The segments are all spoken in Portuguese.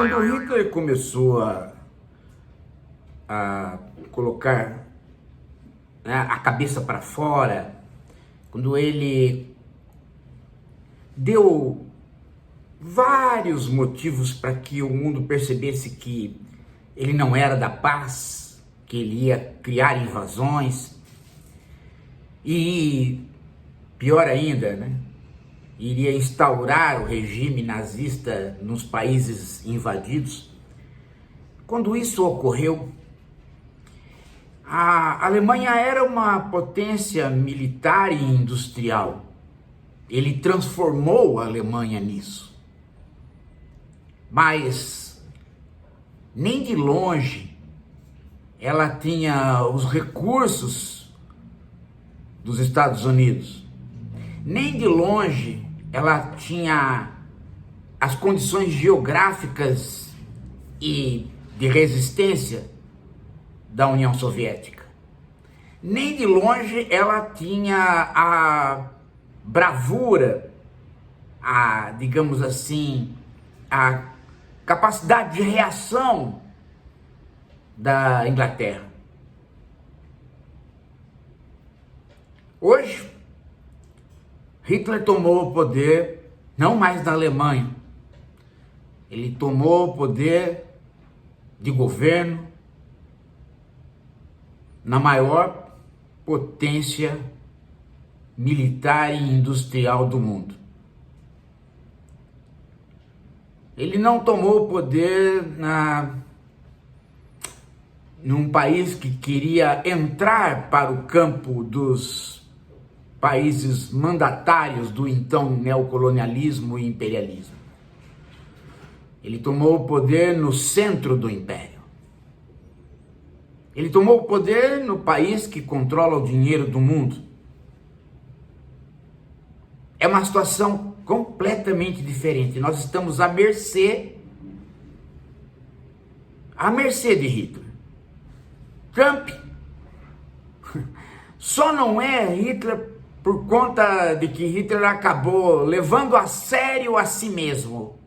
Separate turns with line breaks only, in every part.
Quando o Hitler começou a colocar, né, a cabeça para fora, quando ele deu vários motivos para que o mundo percebesse que ele não era da paz, que ele ia criar invasões e, pior ainda, né, iria instaurar o regime nazista nos países invadidos. Quando isso ocorreu, a Alemanha era uma potência militar e industrial. Ele transformou a Alemanha nisso. Mas nem de longe ela tinha os recursos dos Estados Unidos. Nem de longe ela tinha as condições geográficas e de resistência da União Soviética. Nem de longe ela tinha a bravura, digamos assim, a capacidade de reação da Inglaterra. Hoje, Hitler tomou o poder não mais na Alemanha. Ele tomou o poder de governo na maior potência militar e industrial do mundo. Ele não tomou o poder num país que queria entrar para o campo dos países mandatários do então neocolonialismo e imperialismo. Ele tomou o poder no centro do império. Ele tomou o poder no país que controla o dinheiro do mundo. É uma situação completamente diferente. Nós estamos à mercê de Hitler. Trump só não é Hitler por conta de que Hitler acabou levando a sério a si mesmo.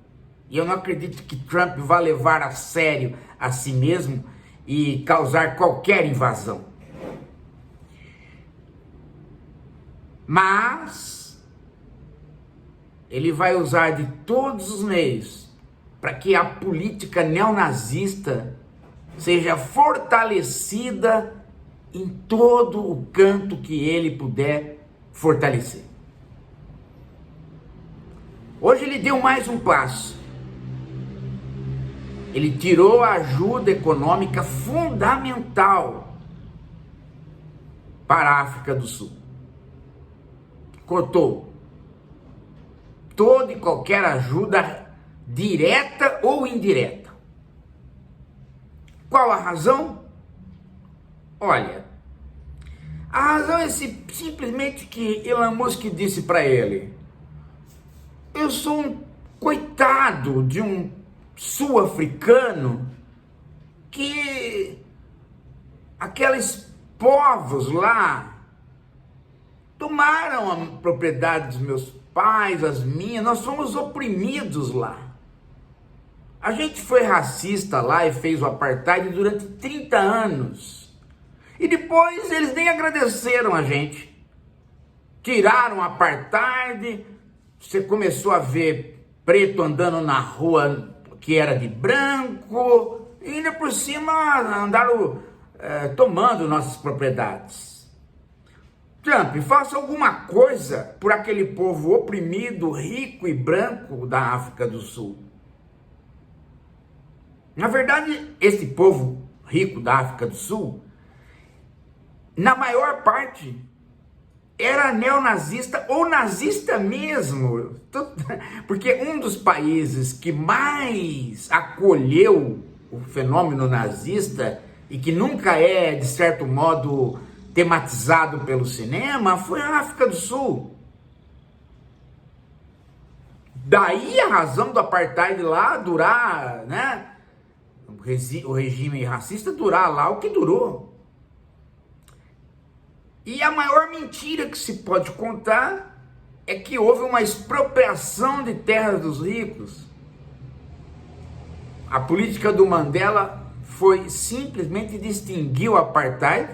E eu não acredito que Trump vá levar a sério a si mesmo e causar qualquer invasão. Mas ele vai usar de todos os meios para que a política neonazista seja fortalecida em todo o canto que ele puder fortalecer. Hoje ele deu mais um passo. Ele tirou a ajuda econômica fundamental para a África do Sul. Cortou toda e qualquer ajuda direta ou indireta. Qual a razão? Olha, a razão é simplesmente que Elon Musk disse para ele: eu sou um coitado de um sul-africano que aqueles povos lá tomaram a propriedade dos meus pais, as minhas, nós fomos oprimidos lá. A gente foi racista lá e fez o apartheid durante 30 anos. E depois eles nem agradeceram a gente. Tiraram o apartheid, você começou a ver preto andando na rua que era de branco, e ainda por cima andaram tomando nossas propriedades. Trump, faça alguma coisa por aquele povo oprimido, rico e branco da África do Sul. Na verdade, esse povo rico da África do Sul, na maior parte, era neonazista ou nazista mesmo, porque um dos países que mais acolheu o fenômeno nazista e que nunca é, de certo modo, tematizado pelo cinema, foi a África do Sul. Daí a razão do apartheid lá durar, né? O regime racista durar lá o que durou. E a maior mentira que se pode contar é que houve uma expropriação de terras dos ricos. A política do Mandela foi simplesmente distinguir o apartheid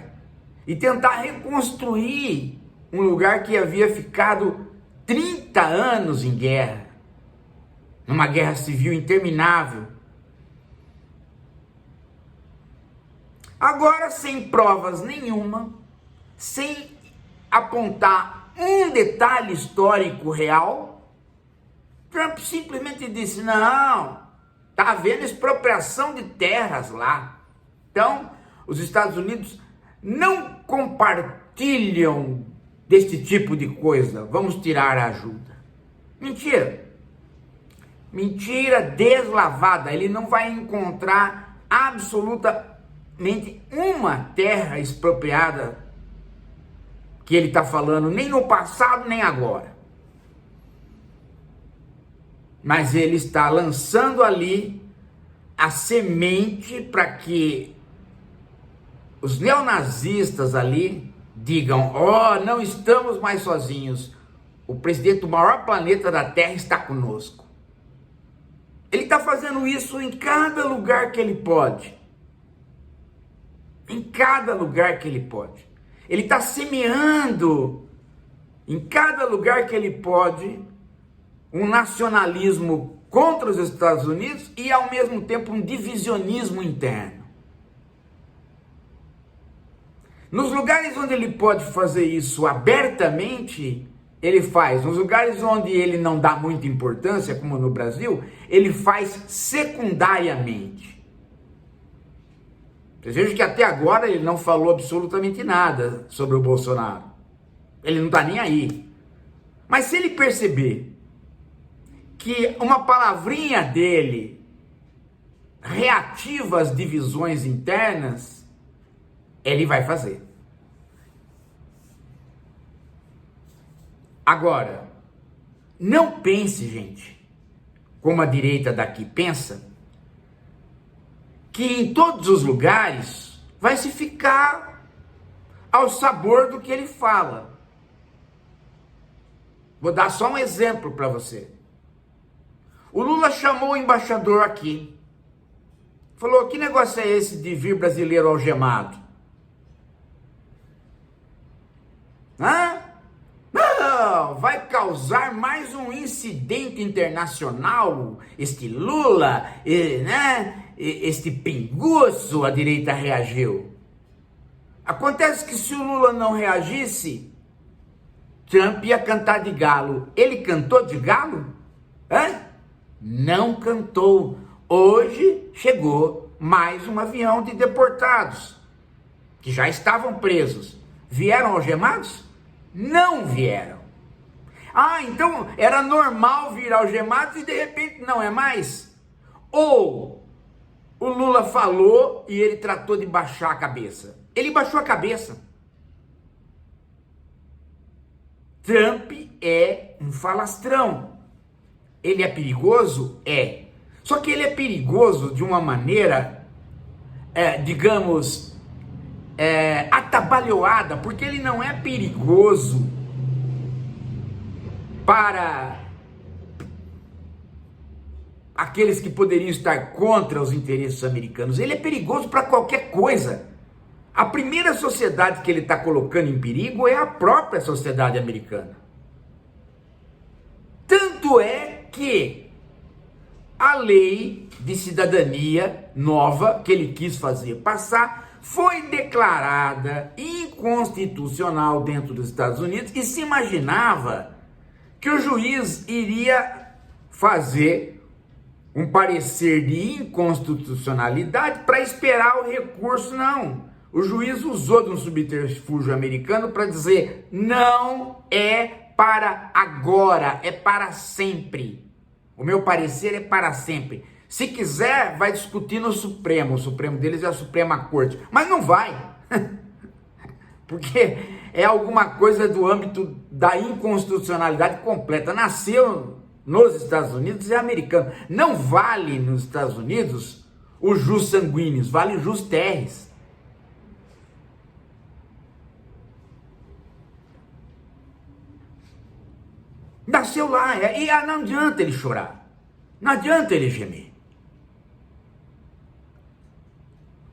e tentar reconstruir um lugar que havia ficado 30 anos em guerra, numa guerra civil interminável. Agora, sem provas nenhuma, sem apontar um detalhe histórico real, Trump simplesmente disse: não, está havendo expropriação de terras lá. Então, os Estados Unidos não compartilham deste tipo de coisa, vamos tirar a ajuda. Mentira. Mentira deslavada. Ele não vai encontrar absolutamente uma terra expropriada que ele está falando, nem no passado, nem agora. Mas ele está lançando ali a semente para que os neonazistas ali digam: ó, não estamos mais sozinhos. O presidente do maior planeta da Terra está conosco. Ele está fazendo isso em cada lugar que ele pode. Em cada lugar que ele pode. Ele está semeando em cada lugar que ele pode um nacionalismo contra os Estados Unidos e ao mesmo tempo um divisionismo interno. Nos lugares onde ele pode fazer isso abertamente, ele faz. Nos lugares onde ele não dá muita importância, como no Brasil, ele faz secundariamente. Vocês vejam que até agora ele não falou absolutamente nada sobre o Bolsonaro. Ele não está nem aí. Mas se ele perceber que uma palavrinha dele reativa as divisões internas, ele vai fazer. Agora, não pense, gente, como a direita daqui pensa, que em todos os lugares vai se ficar ao sabor do que ele fala. Vou dar só um exemplo para você. O Lula chamou o embaixador aqui. Falou: que negócio é esse de vir brasileiro algemado? Hã? Não, vai causar mais um incidente internacional, este Lula, né? Este pinguço, a direita reagiu. Acontece que se o Lula não reagisse, Trump ia cantar de galo. Ele cantou de galo? Hã? Não cantou. Hoje chegou mais um avião de deportados, que já estavam presos. Vieram algemados? Não vieram. Ah, então era normal vir algemados e de repente não é mais? Ou o Lula falou e ele tratou de baixar a cabeça? Ele baixou a cabeça. Trump é um falastrão. Ele é perigoso? É. Só que ele é perigoso de uma maneira, digamos, atabalhoada, porque ele não é perigoso para aqueles que poderiam estar contra os interesses americanos. Ele é perigoso para qualquer coisa. A primeira sociedade que ele está colocando em perigo é a própria sociedade americana. Tanto é que a lei de cidadania nova que ele quis fazer passar foi declarada inconstitucional dentro dos Estados Unidos e se imaginava que o juiz iria fazer um parecer de inconstitucionalidade para esperar o recurso. Não. O juiz usou de um subterfúgio americano para dizer: não é para agora, é para sempre. O meu parecer é para sempre. Se quiser, vai discutir no Supremo. O Supremo deles é a Suprema Corte. Mas não vai. Porque é alguma coisa do âmbito da inconstitucionalidade completa. Nasceu nos Estados Unidos e é americano. Não vale nos Estados Unidos o jus sanguinis, vale o jus terris. Nasceu lá, e não adianta ele chorar, não adianta ele gemer.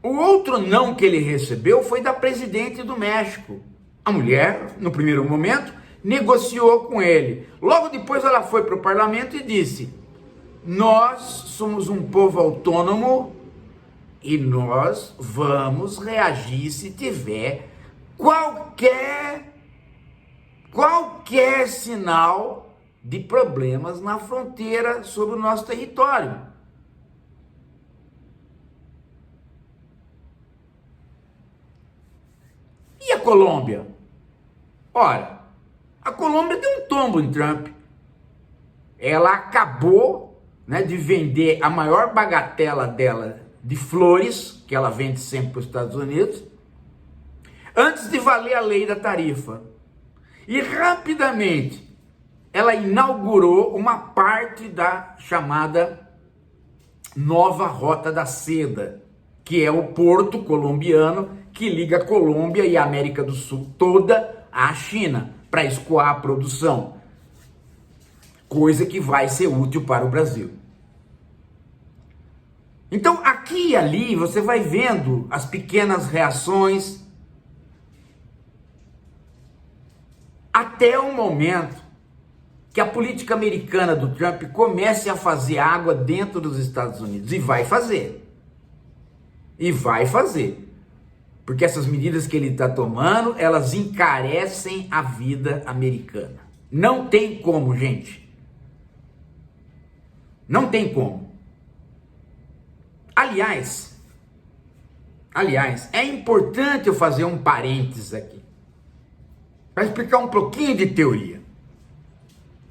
O outro não que ele recebeu foi da presidente do México. A mulher, no primeiro momento, negociou com ele. Logo depois ela foi para o parlamento e disse: nós somos um povo autônomo e nós vamos reagir se tiver qualquer sinal de problemas na fronteira sobre o nosso território. E a Colômbia? Ora, a Colômbia deu um tombo em Trump. Ela acabou, né, de vender a maior bagatela dela de flores, que ela vende sempre para os Estados Unidos, antes de valer a lei da tarifa. E rapidamente ela inaugurou uma parte da chamada Nova Rota da Seda, que é o porto colombiano que liga a Colômbia e a América do Sul toda à China, para escoar a produção. Coisa que vai ser útil para o Brasil. Então, aqui e ali, você vai vendo as pequenas reações, até o momento que a política americana do Trump comece a fazer água dentro dos Estados Unidos. E vai fazer. E vai fazer. Porque essas medidas que ele está tomando, elas encarecem a vida americana. Não tem como, gente. Não tem como. Aliás, é importante eu fazer um parênteses aqui, para explicar um pouquinho de teoria.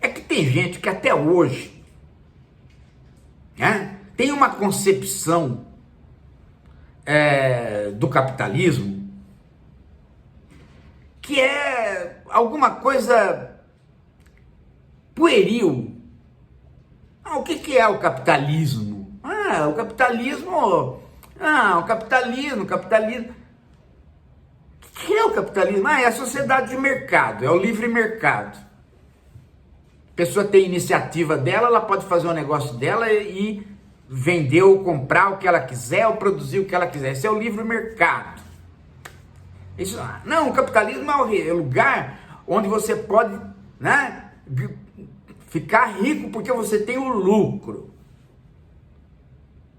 É que tem gente que até hoje, né, tem uma concepção do capitalismo que é alguma coisa pueril. O que é o capitalismo? O capitalismo... o capitalismo... O que é o capitalismo? É a sociedade de mercado, é o livre mercado. A pessoa tem iniciativa dela, ela pode fazer um negócio dela e vender ou comprar o que ela quiser, ou produzir o que ela quiser. Esse é o livre mercado. Isso, não, o capitalismo é o lugar onde você pode, né, ficar rico porque você tem o lucro.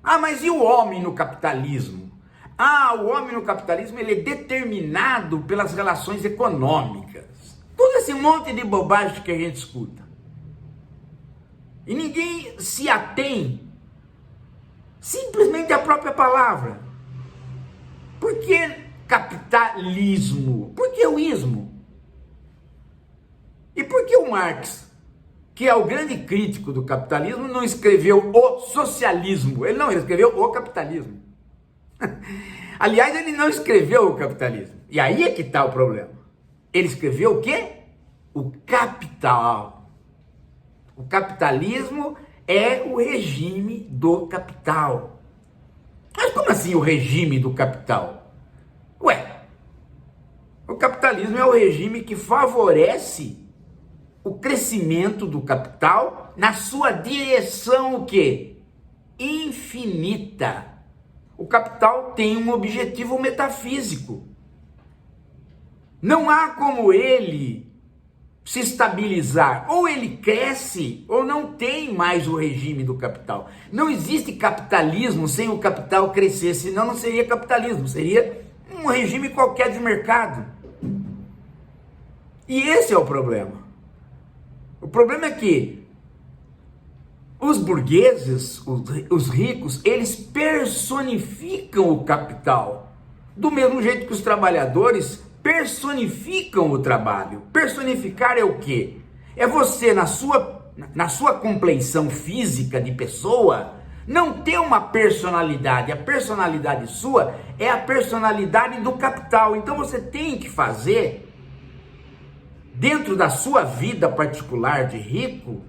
Mas e o homem no capitalismo? O homem no capitalismo, ele é determinado pelas relações econômicas. Todo esse monte de bobagem que a gente escuta. E ninguém se atém simplesmente à própria palavra. Por que capitalismo? Por que o ismo? E por que o Marx, que é o grande crítico do capitalismo, não escreveu o socialismo? Ele escreveu o capitalismo. Aliás, ele não escreveu o capitalismo. E aí é que está o problema. Ele escreveu o quê? O capital. O capitalismo é o regime do capital. Mas como assim o regime do capital? O capitalismo é o regime que favorece o crescimento do capital na sua direção o quê? Infinita. O capital tem um objetivo metafísico. Não há como ele se estabilizar. Ou ele cresce, ou não tem mais o regime do capital. Não existe capitalismo sem o capital crescer, senão não seria capitalismo, seria um regime qualquer de mercado. E esse é o problema. O problema é que os burgueses, os ricos, eles personificam o capital. Do mesmo jeito que os trabalhadores personificam o trabalho. Personificar é o quê? É você, na sua compleição física de pessoa, não ter uma personalidade. A personalidade sua é a personalidade do capital. Então você tem que fazer, dentro da sua vida particular de rico,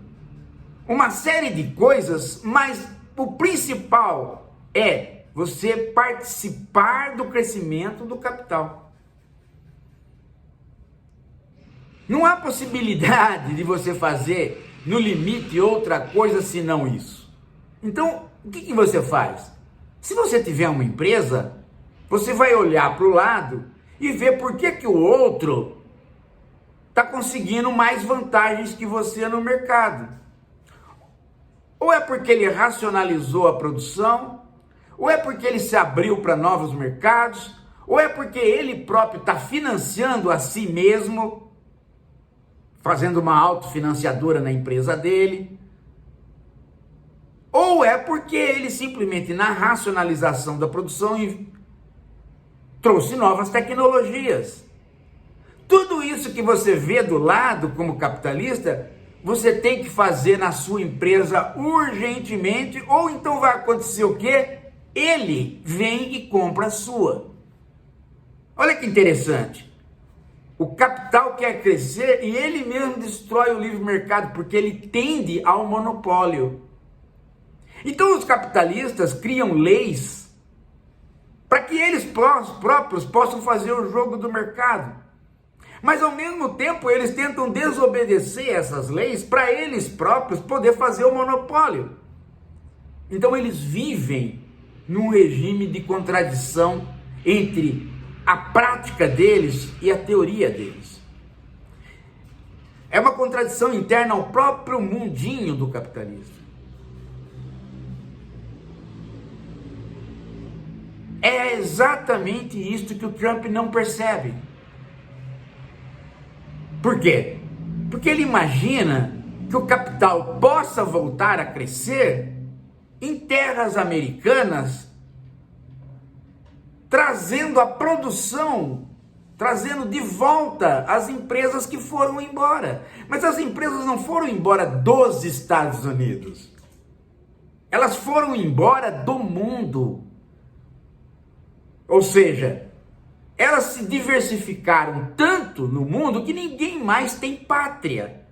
uma série de coisas, mas o principal é você participar do crescimento do capital. Não há possibilidade de você fazer, no limite, outra coisa senão isso. Então, o que você faz? Se você tiver uma empresa, você vai olhar para o lado e ver por que o outro está conseguindo mais vantagens que você no mercado. Ou é porque ele racionalizou a produção, ou é porque ele se abriu para novos mercados, ou é porque ele próprio está financiando a si mesmo, fazendo uma autofinanciadora na empresa dele, ou é porque ele simplesmente na racionalização da produção trouxe novas tecnologias. Tudo isso que você vê do lado como capitalista, você tem que fazer na sua empresa urgentemente, ou então vai acontecer o quê? Ele vem e compra a sua. Olha que interessante. O capital quer crescer e ele mesmo destrói o livre mercado, porque ele tende ao monopólio. Então os capitalistas criam leis para que eles próprios possam fazer o jogo do mercado. Mas ao mesmo tempo eles tentam desobedecer essas leis para eles próprios poder fazer o monopólio. Então eles vivem num regime de contradição entre a prática deles e a teoria deles. É uma contradição interna ao próprio mundinho do capitalismo. É exatamente isso que o Trump não percebe. Por quê? Porque ele imagina que o capital possa voltar a crescer em terras americanas, trazendo a produção, trazendo de volta as empresas que foram embora. Mas as empresas não foram embora dos Estados Unidos. Elas foram embora do mundo. Ou seja, elas se diversificaram tanto no mundo que ninguém mais tem pátria.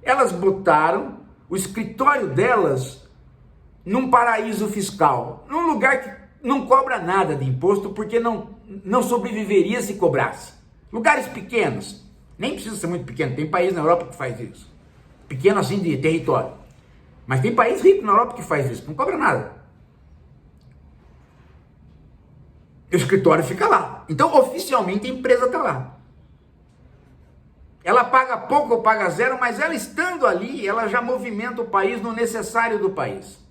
Elas botaram o escritório delas num paraíso fiscal, num lugar que não cobra nada de imposto, porque não sobreviveria se cobrasse. Lugares pequenos, nem precisa ser muito pequeno, tem país na Europa que faz isso. Pequeno assim de território. Mas tem país rico na Europa que faz isso, não cobra nada. O escritório fica lá. Então, oficialmente, a empresa está lá. Ela paga pouco ou paga zero, mas ela estando ali, ela já movimenta o país no necessário do país.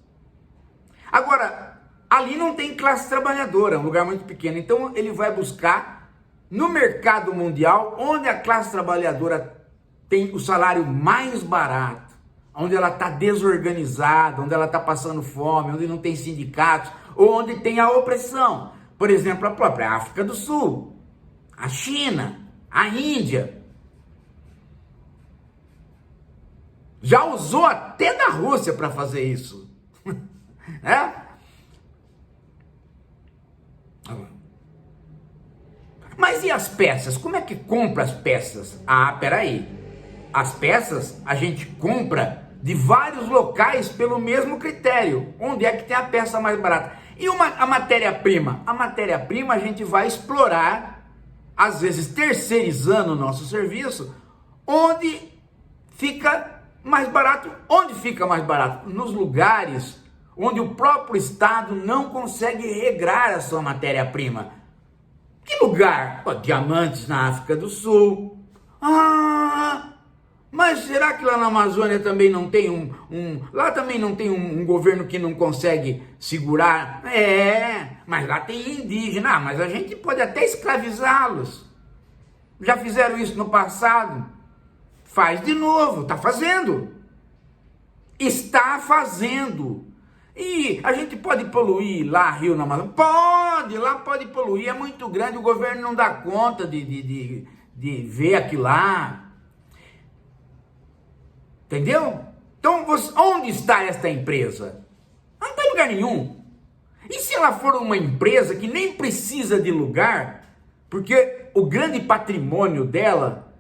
Agora, ali não tem classe trabalhadora, é um lugar muito pequeno. Então, ele vai buscar no mercado mundial, onde a classe trabalhadora tem o salário mais barato, onde ela está desorganizada, onde ela está passando fome, onde não tem sindicatos, ou onde tem a opressão. Por exemplo, a própria África do Sul, a China, a Índia. Já usou até da Rússia para fazer isso. É? Mas e as peças? Como é que compra as peças? Ah, peraí. As peças a gente compra de vários locais pelo mesmo critério. Onde é que tem a peça mais barata? E a matéria-prima? A matéria-prima a gente vai explorar, às vezes terceirizando o nosso serviço, onde fica mais barato. Onde fica mais barato? Nos lugares onde o próprio Estado não consegue regrar a sua matéria-prima. Que lugar? Pô, diamantes na África do Sul. Mas será que lá na Amazônia também não tem lá também não tem um governo que não consegue segurar? Mas lá tem indígena. Mas a gente pode até escravizá-los. Já fizeram isso no passado. Faz de novo, está fazendo. Está fazendo. E a gente pode poluir lá, Rio na Amazônia? Pode, lá pode poluir, é muito grande, o governo não dá conta de ver aquilo lá. Entendeu? Então, onde está esta empresa? Não está em lugar nenhum. E se ela for uma empresa que nem precisa de lugar, porque o grande patrimônio dela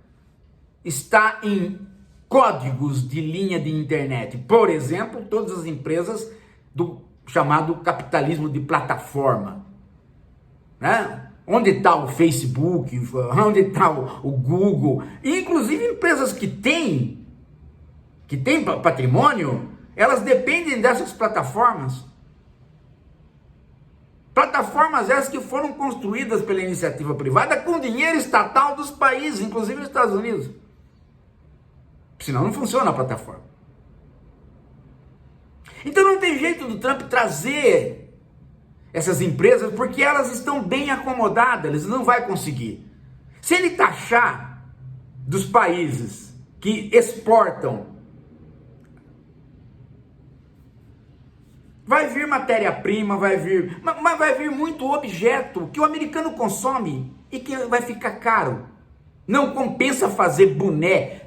está em códigos de linha de internet. Por exemplo, todas as empresas do chamado capitalismo de plataforma, né? Onde está o Facebook, onde está o Google, inclusive empresas que têm patrimônio, elas dependem dessas plataformas. Plataformas essas que foram construídas pela iniciativa privada com dinheiro estatal dos países, inclusive os Estados Unidos. Senão não funciona a plataforma. Então não tem jeito do Trump trazer essas empresas, porque elas estão bem acomodadas, eles não vão conseguir. Se ele taxar dos países que exportam, vai vir matéria-prima, mas vai vir muito objeto que o americano consome e que vai ficar caro. Não compensa fazer boné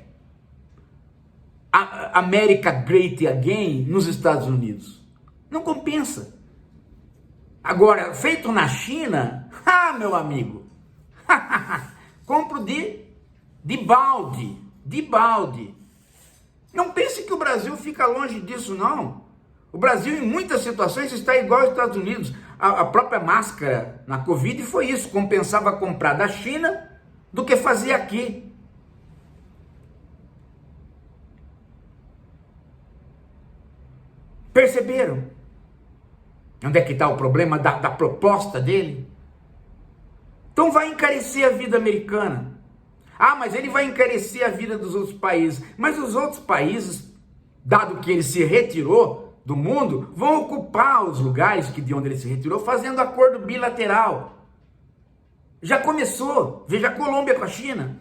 America Great Again nos Estados Unidos. Não compensa. Agora, feito na China, meu amigo, compro de balde. Não pense que o Brasil fica longe disso, não. O Brasil, em muitas situações, está igual aos Estados Unidos. A própria máscara na Covid foi isso, compensava comprar da China do que fazer aqui. Perceberam? Onde é que está o problema da proposta dele? Então vai encarecer a vida americana. Mas ele vai encarecer a vida dos outros países. Mas os outros países, dado que ele se retirou do mundo, vão ocupar os lugares de onde ele se retirou, fazendo acordo bilateral. Já começou. Veja a Colômbia com a China.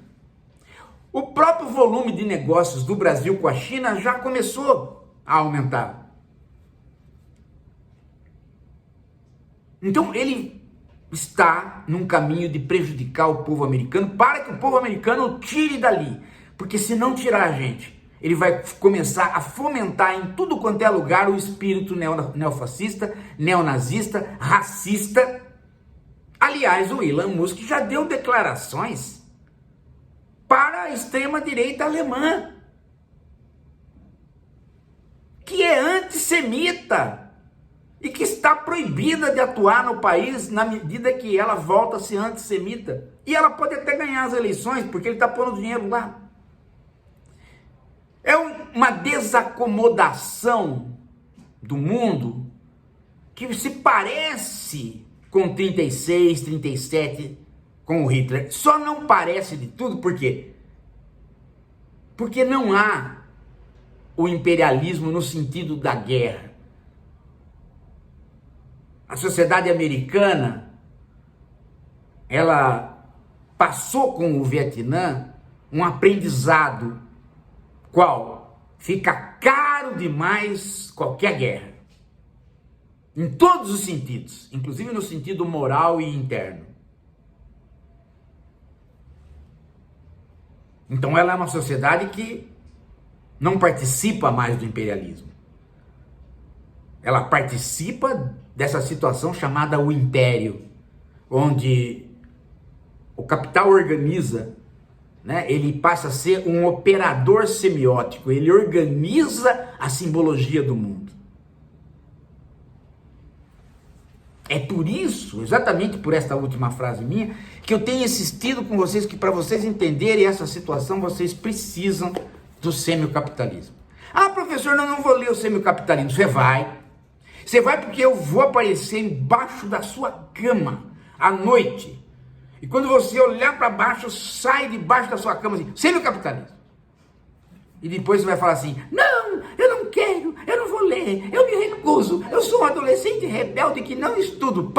O próprio volume de negócios do Brasil com a China já começou a aumentar. Então ele está num caminho de prejudicar o povo americano, para que o povo americano o tire dali. Porque se não tirar a gente, ele vai começar a fomentar em tudo quanto é lugar o espírito neofascista, neonazista, racista. Aliás, o Elon Musk já deu declarações para a extrema-direita alemã, que é antissemita e que está proibida de atuar no país na medida que ela volta a ser antissemita. E ela pode até ganhar as eleições, porque ele está pondo dinheiro lá. É uma desacomodação do mundo que se parece com 36, 37, com o Hitler. Só não parece de tudo, por quê? Porque não há o imperialismo no sentido da guerra. A sociedade americana, ela passou com o Vietnã um aprendizado. Qual? Fica caro demais qualquer guerra. Em todos os sentidos, inclusive no sentido moral e interno. Então ela é uma sociedade que não participa mais do imperialismo. Ela participa dessa situação chamada o império, onde o capital organiza, né? Ele passa a ser um operador semiótico, ele organiza a simbologia do mundo. É por isso, exatamente por esta última frase minha, que eu tenho insistido com vocês que para vocês entenderem essa situação, vocês precisam do semiocapitalismo. Professor, não vou ler o semiocapitalismo. Você vai porque eu vou aparecer embaixo da sua cama à noite. E quando você olhar para baixo, sai debaixo da sua cama assim, semiocapitalismo. E depois você vai falar assim, não, eu não quero, eu não vou ler, eu me recuso, eu sou um adolescente rebelde que não estudo.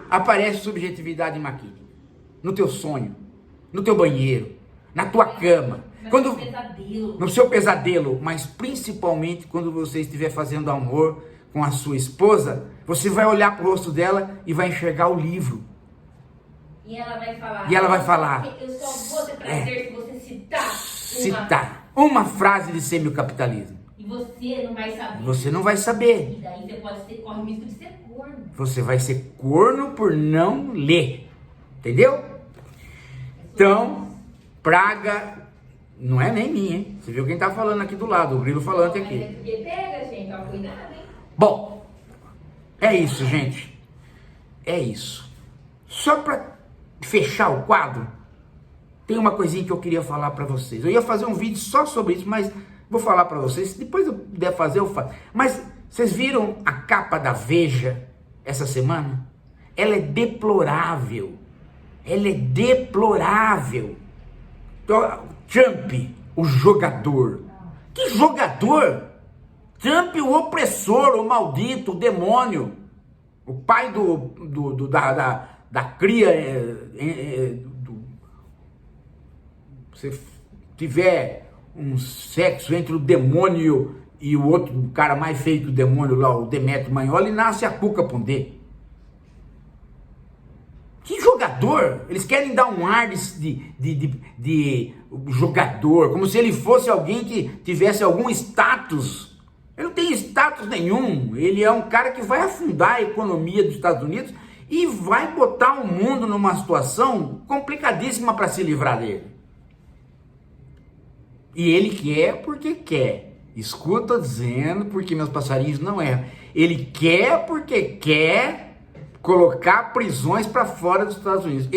Aparece subjetividade maquina. No teu sonho, no teu banheiro, na tua cama. No seu pesadelo, mas principalmente quando você estiver fazendo amor com a sua esposa, você vai olhar para o rosto dela e vai enxergar o livro.
E ela vai falar, eu só vou ter prazer se você
citar uma frase de semiocapitalismo.
E você não vai saber.
Você não vai saber.
E daí você corre o risco de ser corno.
Você vai ser corno por não ler. Entendeu? Então, praga não é nem minha, hein? Você viu quem tá falando aqui do lado, o grilo falante aqui.
Mas é porque pega, gente, ó, cuidado, hein?
Bom, é isso, gente. É isso. Só para fechar o quadro, tem uma coisinha que eu queria falar para vocês. Eu ia fazer um vídeo só sobre isso, mas vou falar para vocês. Depois eu puder fazer, eu faço. Mas vocês viram a capa da Veja essa semana? ela é deplorável. Ela é deplorável. Trump, o jogador. Que jogador? Trump, o opressor, o maldito, o demônio. O pai da cria. Se tiver um sexo entre o demônio e o outro cara mais feio que o demônio lá, o Demetrio Magnoli, nasce a Cuca Pondé. Que jogador! Eles querem dar um ar de jogador, como se ele fosse alguém que tivesse algum status. Ele não tem status nenhum. Ele é um cara que vai afundar a economia dos Estados Unidos e vai botar o mundo numa situação complicadíssima para se livrar dele. E ele quer porque quer. Escuta dizendo, porque meus passarinhos não erram. Ele quer porque quer colocar prisões para fora dos Estados Unidos.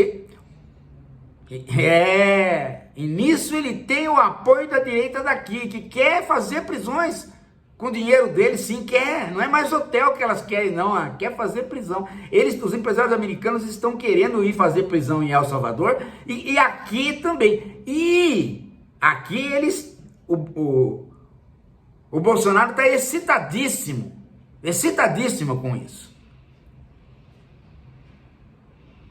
E nisso ele tem o apoio da direita daqui, que quer fazer prisões com o dinheiro dele, sim, quer. Não é mais hotel que elas querem, não. Quer fazer prisão. Os empresários americanos estão querendo ir fazer prisão em El Salvador e aqui também. E aqui o Bolsonaro está excitadíssimo com isso.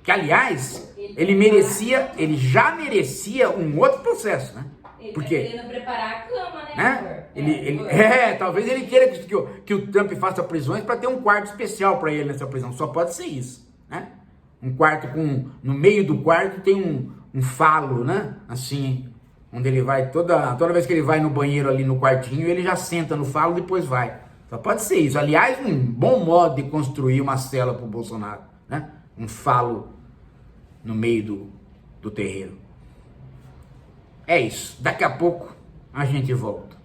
Que, aliás, ele já merecia um outro processo, né?
Ele
Porque
tá querendo preparar a cama, né?
Talvez ele queira que o Trump faça prisões para ter um quarto especial para ele nessa prisão. Só pode ser isso, né? Um quarto no meio do quarto tem um falo, né? Assim, onde ele vai, toda vez que ele vai no banheiro ali no quartinho, ele já senta no falo e depois vai. Só pode ser isso. Aliás, um bom modo de construir uma cela para o Bolsonaro, né? Um falo no meio do terreiro. É isso. Daqui a pouco a gente volta.